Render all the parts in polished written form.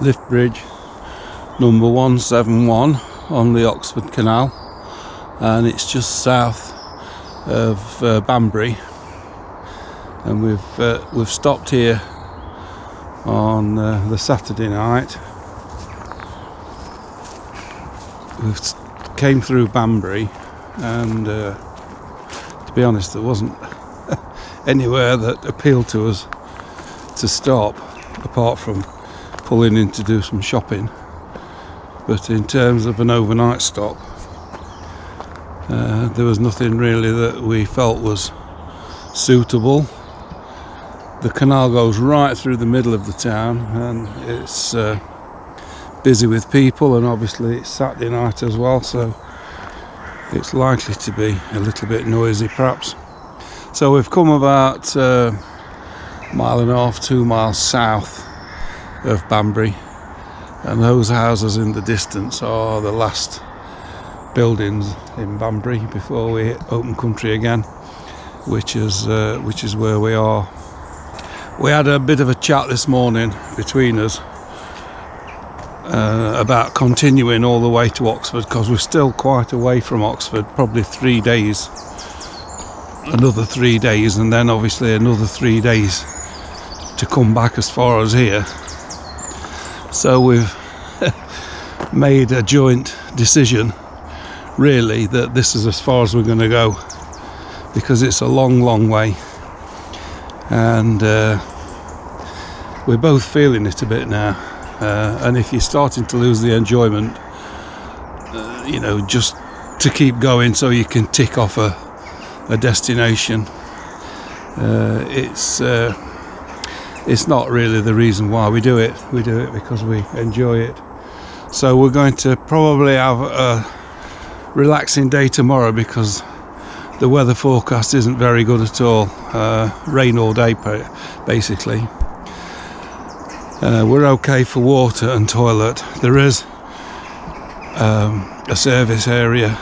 lift bridge number 171 on the Oxford Canal, and it's just south of Banbury, and we've stopped here on the Saturday night. We came through Banbury, and to be honest, there wasn't anywhere that appealed to us to stop apart from pulling in to do some shopping. But in terms of an overnight stop, there was nothing really that we felt was suitable. The canal goes right through the middle of the town, and it's busy with people, and obviously it's Saturday night as well, so it's likely to be a little bit noisy perhaps. So we've come about a mile and a half, 2 miles south of Banbury, and those houses in the distance are the last buildings in Banbury before we hit open country again, which is where we are. We had a bit of a chat this morning between us about continuing all the way to Oxford, because we're still quite away from Oxford, probably 3 days, another 3 days, and then obviously another 3 days to come back as far as here. So we've made a joint decision really that this is as far as we're going to go, because it's a long way, and we're both feeling it a bit now, and if you're starting to lose the enjoyment, you know, just to keep going so you can tick off a destination, it's not really the reason why we do it. We do it because we enjoy it. So we're going to probably have a relaxing day tomorrow, because the weather forecast isn't very good at all. Rain all day basically. We're okay for water and toilet. There is a service area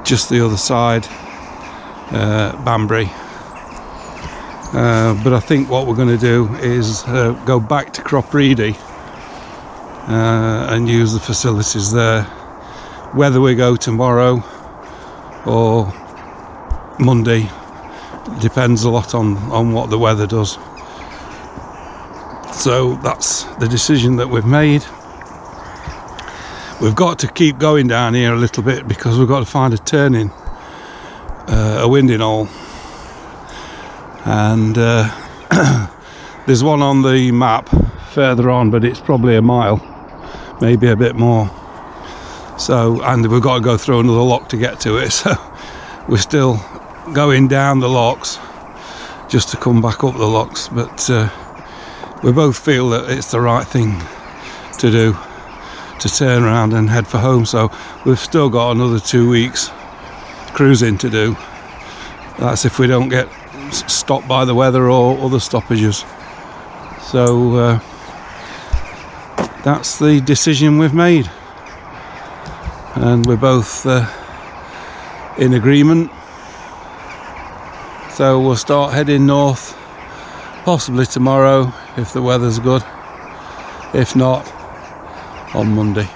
just the other side, Banbury. But I think what we're going to do is go back to Cropredy and use the facilities there. Whether we go tomorrow or Monday depends a lot on what the weather does. So that's the decision that we've made. We've got to keep going down here a little bit, because we've got to find a turning, a winding hole, and there's one on the map further on, but it's probably a mile, maybe a bit more. So, and we've got to go through another lock to get to it, so we're still going down the locks just to come back up the locks. But we both feel that it's the right thing to do, to turn around and head for home. So we've still got another 2 weeks cruising to do. That's if we don't get stopped by the weather or other stoppages. So that's the decision we've made, and we're both in agreement. So we'll start heading north, possibly tomorrow if the weather's good, if not on Monday.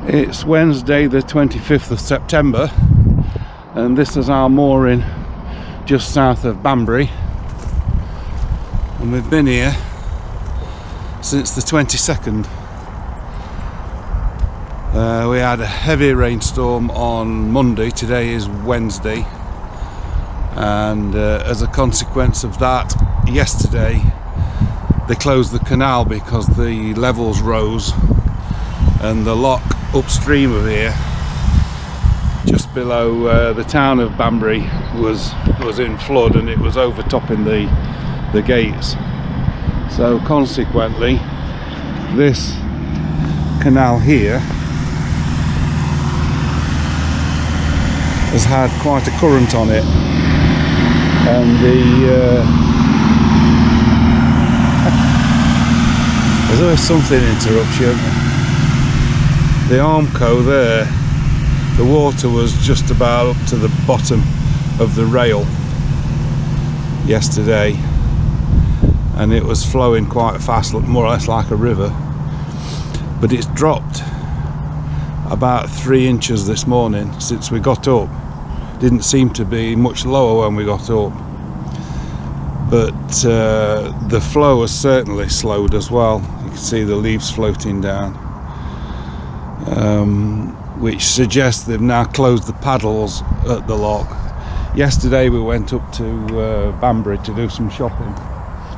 It's Wednesday the 25th of September, and this is our mooring just south of Banbury, and we've been here since the 22nd We had a heavy rainstorm on Monday. Today is Wednesday, and as a consequence of that, yesterday they closed the canal because the levels rose, and the lock upstream of here, just below the town of Banbury, was in flood, and it was overtopping the gates. So consequently, this canal here has had quite a current on it, and there's always something interruption. The Armco there, the water was just about up to the bottom of the rail yesterday, and it was flowing quite fast, more or less like a river, but it's dropped about 3 inches this morning since we got up. Didn't seem to be much lower when we got up, but the flow has certainly slowed as well. You can see the leaves floating down, which suggests they've now closed the paddles at the lock. Yesterday we went up to Banbury to do some shopping.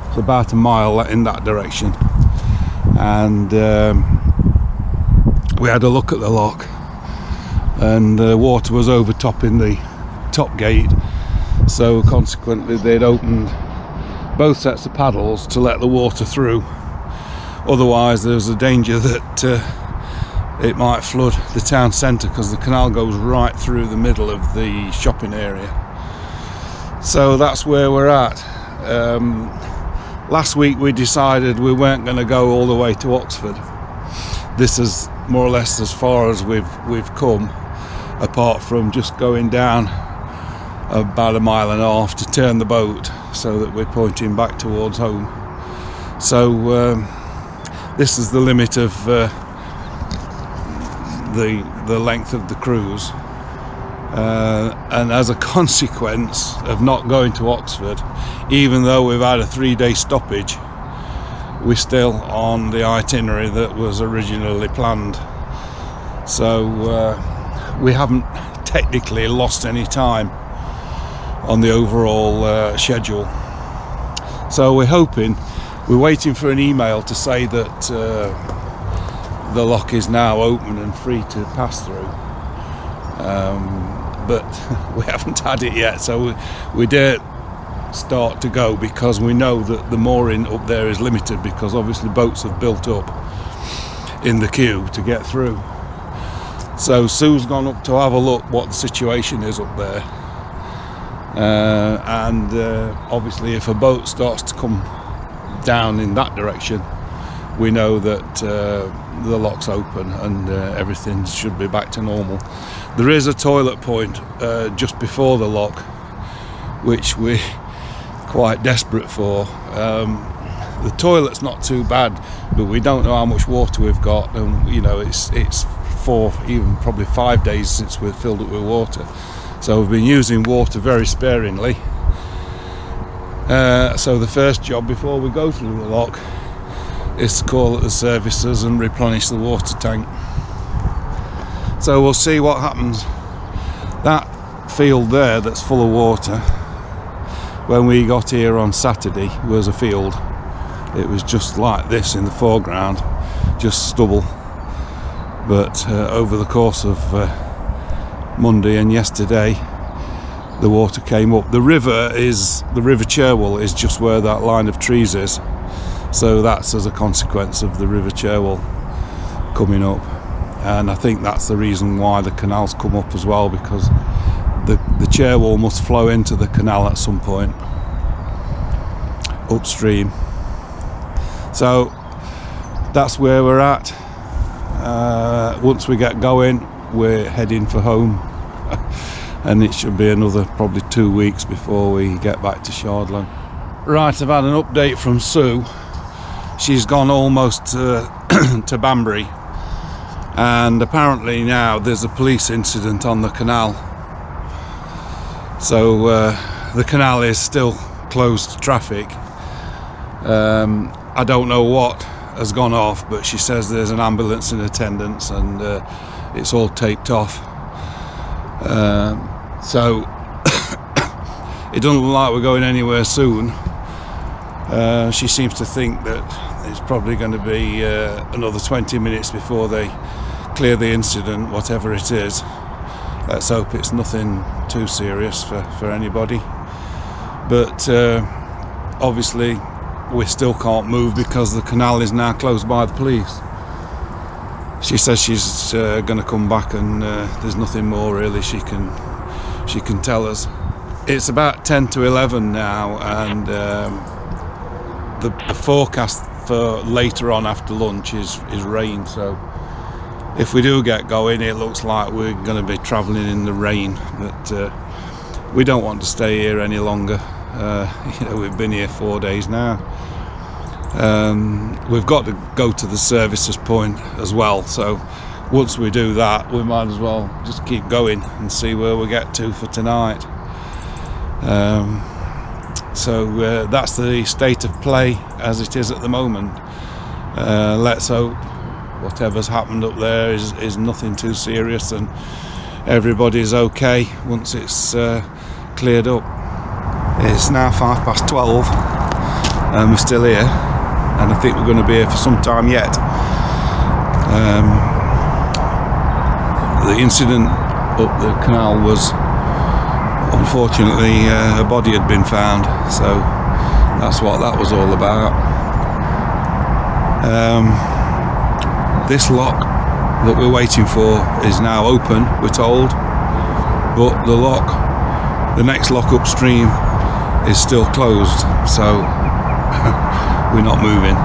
It's about a mile in that direction, and we had a look at the lock, and the water was overtopping the top gate, so consequently they'd opened both sets of paddles to let the water through. Otherwise there's a danger that it might flood the town centre, because the canal goes right through the middle of the shopping area. So that's where we're at. Last week we decided we weren't going to go all the way to Oxford. This is more or less as far as we've come, apart from just going down about 1.5 miles to turn the boat so that we're pointing back towards home. So this is the limit of the length of the cruise, and as a consequence of not going to Oxford, even though we've had a 3-day stoppage, we're still on the itinerary that was originally planned. So we haven't technically lost any time on the overall schedule. So we're waiting for an email to say that the lock is now open and free to pass through, but we haven't had it yet, so we dare start to go, because we know that the mooring up there is limited, because obviously boats have built up in the queue to get through. So Sue's gone up to have a look what the situation is up there, and obviously if a boat starts to come down in that direction, we know that the lock's open, and everything should be back to normal. There is a toilet point just before the lock, which we're quite desperate for. The toilet's not too bad, but we don't know how much water we've got, and you know, it's 4, even probably 5 days since we've filled it with water, so we've been using water very sparingly. So the first job before we go through the lock is to call at the services and replenish the water tank. So we'll see what happens. That field there that's full of water, when we got here on Saturday, was a field. It was just like this in the foreground, just stubble. But over the course of Monday and yesterday, the water came up. The river Cherwell is just where that line of trees is, so that's as a consequence of the River Cherwell coming up, and I think that's the reason why the canal's come up as well, because the Cherwell must flow into the canal at some point upstream. So that's where we're at. Once we get going, we're heading for home, and it should be another probably 2 weeks before we get back to Shardland. Right, I've had an update from Sue. She's gone almost to Banbury, and apparently now there's a police incident on the canal. So the canal is still closed to traffic. I don't know what has gone off, but she says there's an ambulance in attendance and it's all taped off. So it doesn't look like we're going anywhere soon. She seems to think that it's probably going to be another 20 minutes before they clear the incident, whatever it is. Let's hope it's nothing too serious for anybody. But obviously we still can't move because the canal is now closed by the police. She says she's going to come back, and there's nothing more really she can tell us. It's about 10 to 11 now, and the forecast for later on after lunch is rain. So if we do get going, it looks like we're going to be travelling in the rain. But we don't want to stay here any longer. We've been here 4 days now. We've got to go to the services point as well, so once we do that we might as well just keep going and see where we get to for tonight. So that's the state of play as it is at the moment. Let's hope whatever's happened up there is nothing too serious and everybody's okay once it's cleared up. It's now 12:05 and we're still here, and I think we're going to be here for some time yet. The incident up the canal was, unfortunately, a body had been found, so that's what that was all about. This lock that we're waiting for is now open, we're told, but the next lock upstream is still closed, so we're not moving.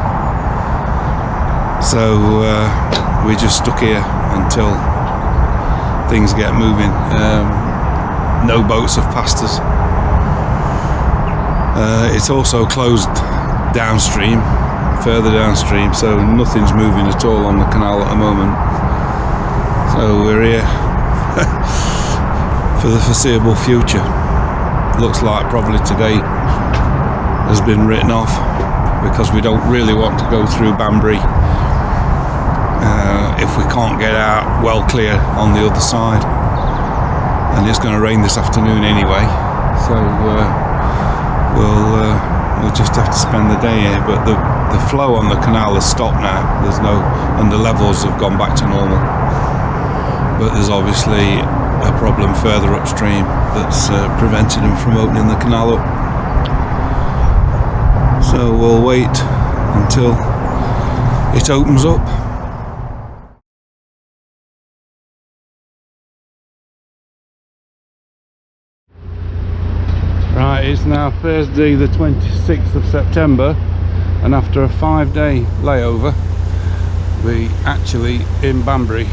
So we're just stuck here until things get moving. No boats have passed us. It's also closed downstream, further downstream, so nothing's moving at all on the canal at the moment. So we're here for the foreseeable future. Looks like probably today has been written off because we don't really want to go through Banbury if we can't get out well clear on the other side, and it's going to rain this afternoon anyway, so we'll just have to spend the day here. But the flow on the canal has stopped now. There's no, and the levels have gone back to normal, but there's obviously a problem further upstream that's preventing them from opening the canal up. So we'll wait until it opens up. Right, it's now Thursday the 26th of September, and after a 5-day layover we actually in Banbury,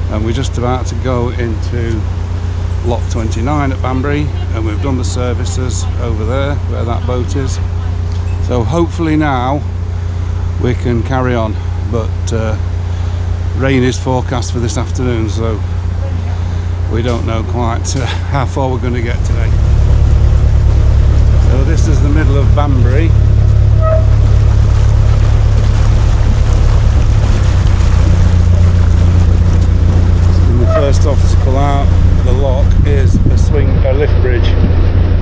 and we're just about to go into Lock 29 at Banbury, and we've done the services over there where that boat is. So hopefully now we can carry on, but rain is forecast for this afternoon, so we don't know quite how far we're going to get today. So this is the middle of Banbury. And the first obstacle out the lock is a lift bridge,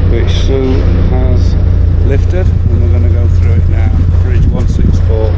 which Sue has lifted, and we're going to go through it now. Bridge 164.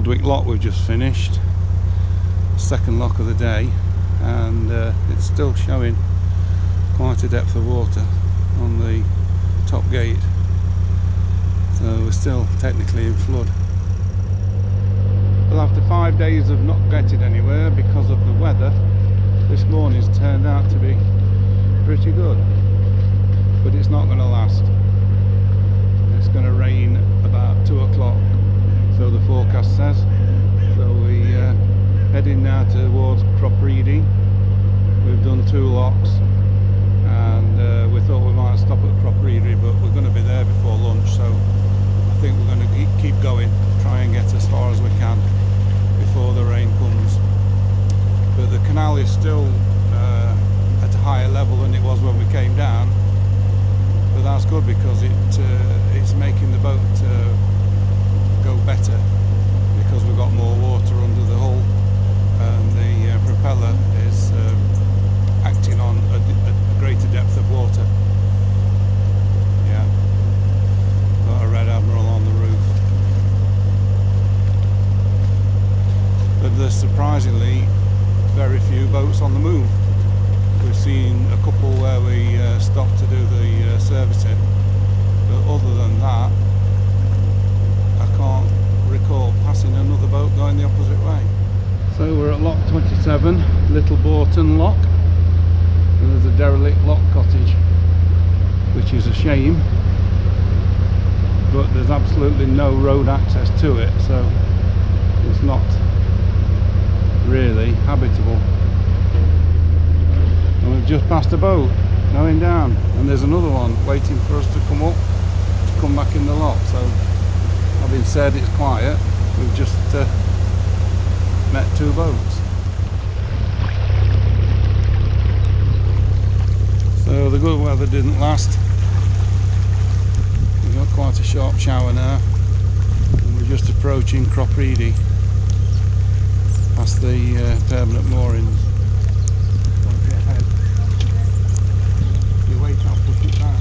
Hardwick lock we've just finished, second lock of the day, and it's still showing quite a depth of water on the top gate, so we're still technically in flood. Well, after 5 days of not getting anywhere because of the weather, this morning's turned out to be pretty good, but it's not going to last. It's going to rain about 2 o'clock, so the forecast says. So we're heading now towards Cropredy. We've done 2 locks, and we thought we might stop at Cropredy, but we're going to be there before lunch, so I think we're going to keep going, try and get as far as we can before the rain comes. But the canal is still at a higher level than it was when we came down, but that's good because it's making the boat go better, because we've got more water under the hull, and the propeller is acting on a greater depth of water. Yeah, got a Red Admiral on the roof. But there's surprisingly very few boats on the move. We've seen a couple where we stopped to do the servicing, but other than that, I can't recall passing another boat going the opposite way. So we're at lock 27, Little Bourton lock, and there's a derelict lock cottage, which is a shame, but there's absolutely no road access to it, so it's not really habitable. And we've just passed a boat going down, and there's another one waiting for us to come up to come back in the lock. So having said it's quiet, we've just met 2 boats. So the good weather didn't last. We've got quite a sharp shower now, and we're just approaching Cropredy, past the permanent moorings. Don't get ahead. If you wait, I'll push it back.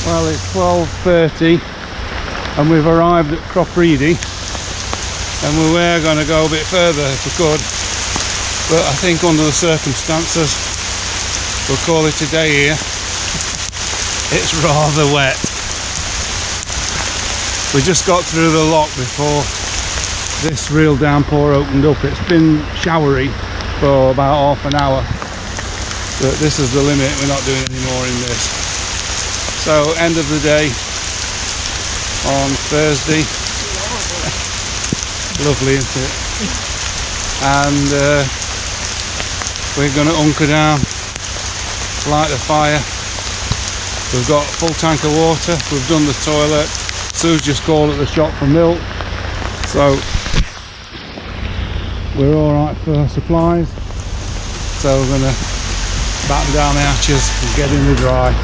Well, it's 12:30 and we've arrived at Cropredy, and we were going to go a bit further if we could, but I think under the circumstances we'll call it a day here. It's rather wet. We just got through the lock before this real downpour opened up. It's been showery for about half an hour, but this is the limit. We're not doing any more in this. So end of the day on Thursday. Lovely, isn't it? And we're going to hunker down, light the fire. We've got a full tank of water, we've done the toilet. Sue's just called at the shop for milk, so we're alright for supplies. So we're going to batten down the hatches and get in the dry.